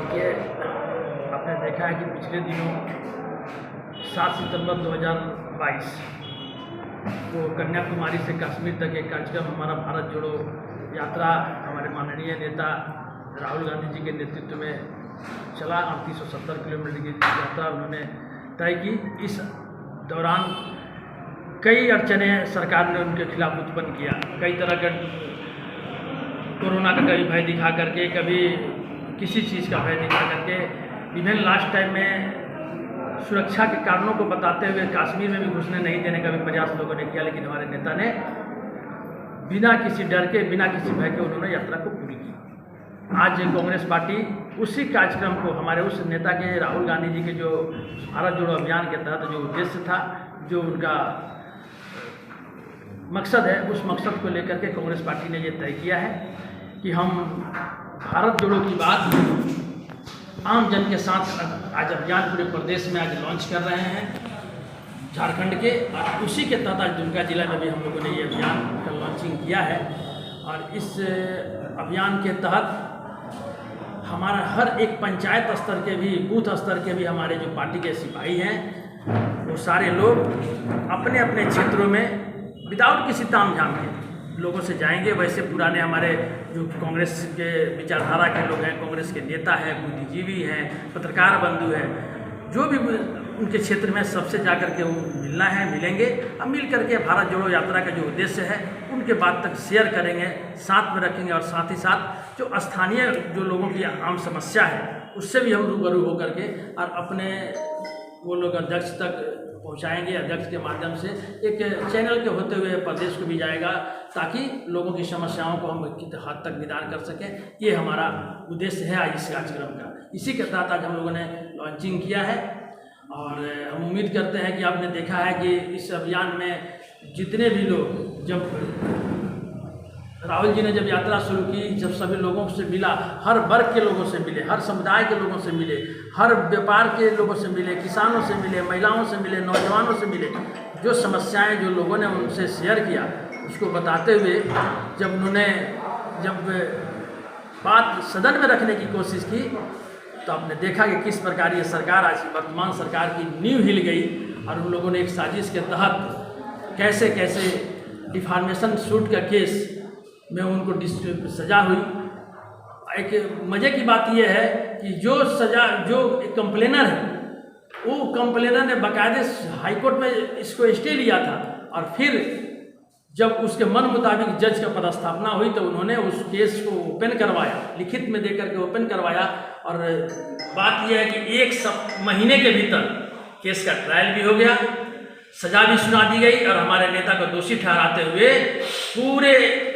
देखिए, आपने देखा है कि पिछले दिनों 7 सितंबर 2022 को कन्याकुमारी से कश्मीर तक एक कार्यक्रम हमारा भारत जोड़ो यात्रा हमारे माननीय नेता राहुल गांधी जी के नेतृत्व में चला। 3870 किलोमीटर की यात्रा उन्होंने तय की। इस दौरान कई अड़चने सरकार ने उनके खिलाफ उत्पन्न किया। कई तरह का कोरोना का कभी भय दिखा करके, कभी किसी चीज़ का भय दिखा करके, इवन लास्ट टाइम में सुरक्षा के कारणों को बताते हुए कश्मीर में भी घुसने नहीं देने का भी प्रयास लोगों ने किया। लेकिन हमारे नेता ने बिना किसी डर के, बिना किसी भय के उन्होंने यात्रा को पूरी की। आज कांग्रेस पार्टी उसी कार्यक्रम को, हमारे उस नेता के राहुल गांधी जी के जो भारत जोड़ो अभियान के तहत जो उद्देश्य था, जो उनका मकसद है, उस मकसद को लेकर के कांग्रेस पार्टी ने ये तय किया है कि हम भारत जोड़ो की बात आम जन के साथ आज अभियान पूरे प्रदेश में आज लॉन्च कर रहे हैं, झारखंड के। और उसी के तहत आज दुमका जिला में भी हम लोगों ने ये अभियान का लॉन्चिंग किया है। और इस अभियान के तहत हमारा हर एक पंचायत स्तर के भी, बूथ स्तर के भी हमारे जो पार्टी के सिपाही हैं, वो सारे लोग अपने अपने क्षेत्रों में विदाउट किसी तामझाम के लोगों से जाएंगे। वैसे पुराने हमारे जो कांग्रेस के विचारधारा के लोग हैं, कांग्रेस के नेता हैं, बुद्धिजीवी हैं, पत्रकार बंधु हैं, जो भी उनके क्षेत्र में सबसे जाकर के वो मिलना है, मिलेंगे। अब मिल करके भारत जोड़ो यात्रा का जो उद्देश्य है उनके बात तक शेयर करेंगे, साथ में रखेंगे। और साथ ही साथ जो स्थानीय जो लोगों की आम समस्या है उससे भी हम रूबरू होकर के और अपने वो लोग अध्यक्ष तक पहुंचाएंगे। अध्यक्ष के माध्यम से एक चैनल के होते हुए प्रदेश को भी जाएगा, ताकि लोगों की समस्याओं को हम किस हद तक निदान कर सकें। ये हमारा उद्देश्य है आज इस कार्यक्रम का। इसी के तहत आज हम लोगों ने लॉन्चिंग किया है। और हम उम्मीद करते हैं कि आपने देखा है कि इस अभियान में जितने भी लोग, जब राहुल जी ने जब यात्रा शुरू की, जब सभी लोगों से मिला, हर वर्ग के लोगों से मिले, हर समुदाय के लोगों से मिले, हर व्यापार के लोगों से मिले, किसानों से मिले, महिलाओं से मिले, नौजवानों से मिले, जो समस्याएं जो लोगों ने उनसे शेयर किया, उसको बताते हुए जब बात सदन में रखने की कोशिश की, तो आपने देखा कि किस प्रकार ये सरकार, आज वर्तमान सरकार की नींव हिल गई। और उन लोगों ने एक साजिश के तहत कैसे कैसे डिफॉर्मेशन सूट का केस में उनको सजा हुई। एक मज़े की बात यह है कि जो कंप्लेनर है, वो कंप्लेनर ने बाकायदे हाईकोर्ट में इसको स्टे लिया था। और फिर जब उसके मन मुताबिक जज का पदस्थापना हुई तो उन्होंने उस केस को ओपन करवाया, लिखित में देकर के ओपन करवाया। और बात यह है कि 1 महीने के भीतर केस का ट्रायल भी हो गया, सजा भी सुना दी गई। और हमारे नेता को दोषी ठहराते हुए पूरे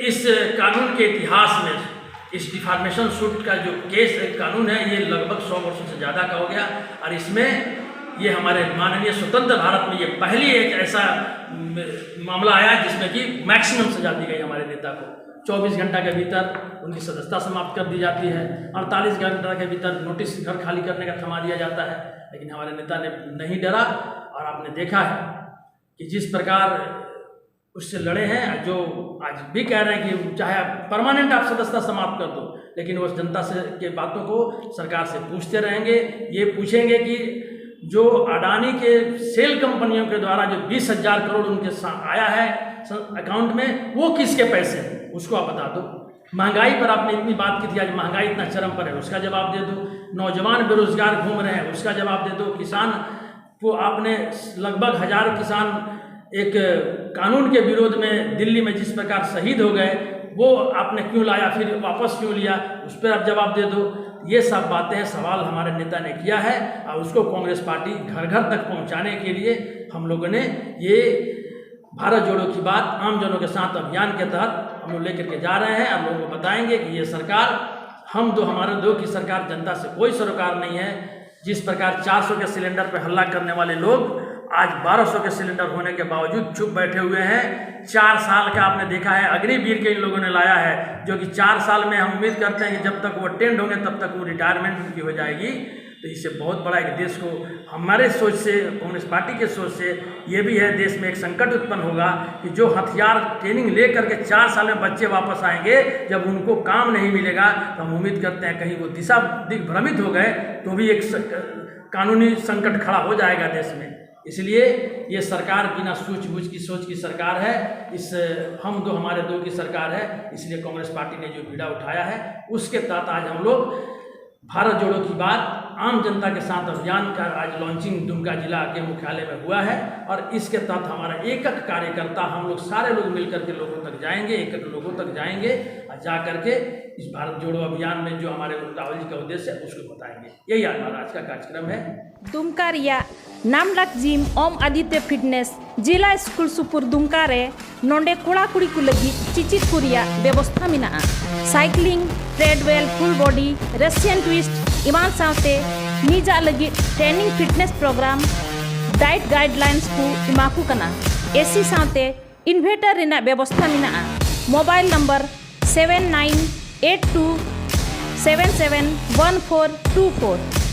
इस कानून के इतिहास में इस डिफॉर्मेशन सूट का जो केस कानून है, ये लगभग 100 वर्षों से ज़्यादा का हो गया। और इसमें ये हमारे माननीय स्वतंत्र भारत में ये पहली एक ऐसा मामला आया जिसमें कि मैक्सिमम सजा दी गई हमारे नेता को। 24 घंटा के भीतर उनकी सदस्यता समाप्त कर दी जाती है, 48 घंटा के भीतर नोटिस घर खाली करने का थमा दिया जाता है। लेकिन हमारे नेता ने नहीं डरा। और आपने देखा है कि जिस प्रकार उससे लड़े हैं, जो आज भी कह रहे हैं कि चाहे परमानेंट आप सदस्यता समाप्त कर दो, लेकिन वो जनता से के बातों को सरकार से पूछते रहेंगे। ये पूछेंगे कि जो अडानी के सेल कंपनियों के द्वारा जो 20,000 करोड़ उनके आया है अकाउंट में, वो किसके पैसे हैं, उसको आप बता दो। महंगाई पर आपने इतनी बात की थी, आज महंगाई इतना चरम पर है, उसका जवाब दे दो। नौजवान बेरोजगार घूम रहे हैं, उसका जवाब दे दो। किसान को आपने लगभग 1000 किसान एक कानून के विरोध में दिल्ली में जिस प्रकार शहीद हो गए, वो आपने क्यों लाया, फिर वापस क्यों लिया, उस पर आप जवाब दे दो। ये सब बातें, सवाल हमारे नेता ने किया है। और उसको कांग्रेस पार्टी घर घर तक पहुंचाने के लिए हम लोगों ने ये भारत जोड़ो की बात आम जनों के साथ अभियान के तहत हम लोग लेकर के जा रहे हैं। और लोगों को बताएंगे कि ये सरकार, हमारे दो की सरकार, जनता से कोई सरोकार नहीं है। जिस प्रकार 400 के सिलेंडर पर हल्ला करने वाले लोग आज 1200 के सिलेंडर होने के बावजूद चुप बैठे हुए हैं। 4 साल का आपने देखा है अग्निवीर के इन लोगों ने लाया है, जो कि 4 साल में हम उम्मीद करते हैं कि जब तक वो टेंड होंगे तब तक वो रिटायरमेंट उनकी हो जाएगी। तो इससे बहुत बड़ा एक देश को हमारे सोच से, कांग्रेस पार्टी के सोच से ये भी है, देश में एक संकट उत्पन्न होगा कि जो हथियार ट्रेनिंग ले करके 4 साल में बच्चे वापस आएंगे, जब उनको काम नहीं मिलेगा तो हम उम्मीद करते हैं कहीं वो दिशा दिग्भ्रमित हो गए तो भी एक कानूनी संकट खड़ा हो जाएगा देश में। इसलिए ये सरकार बिना सूझबूझ की सोच की सरकार है, इस हम दो हमारे दो की सरकार है। इसलिए कांग्रेस पार्टी ने जो बीड़ा उठाया है उसके तहत आज हम लोग भारत जोड़ो की बात आम जनता के साथ अभियान का आज लॉन्चिंग दुमका जिला के मुख्यालय में हुआ है और इसके तहत हमारा एक कार्यकर्ता हम लोग सारे लोग मिलकर के लोगों तक जाएंगे, एक लोगों तक जाएंगे और जा करके इस भारत जोड़ो अभियान में जो हमारे राहुल जी का उद्देश्य है उसको बताएंगे। यही हमारा आज का कार्यक्रम है। दुमका रिया नामलाक जिम ओम आदित्य फिटनेस जिला स्कूल सुपुर दुमका रे नोंडे कोड़ा कुड़ी को लगी चिचित कुरिया व्यवस्था मिना cycling treadmill full body Russian twist इमान सावते निजा लगी training fitness programme diet guidelines को इमाकू कना एसी सावते इन्वर्टर रेना व्यवस्था मिना मोबाइल नंबर 7982771424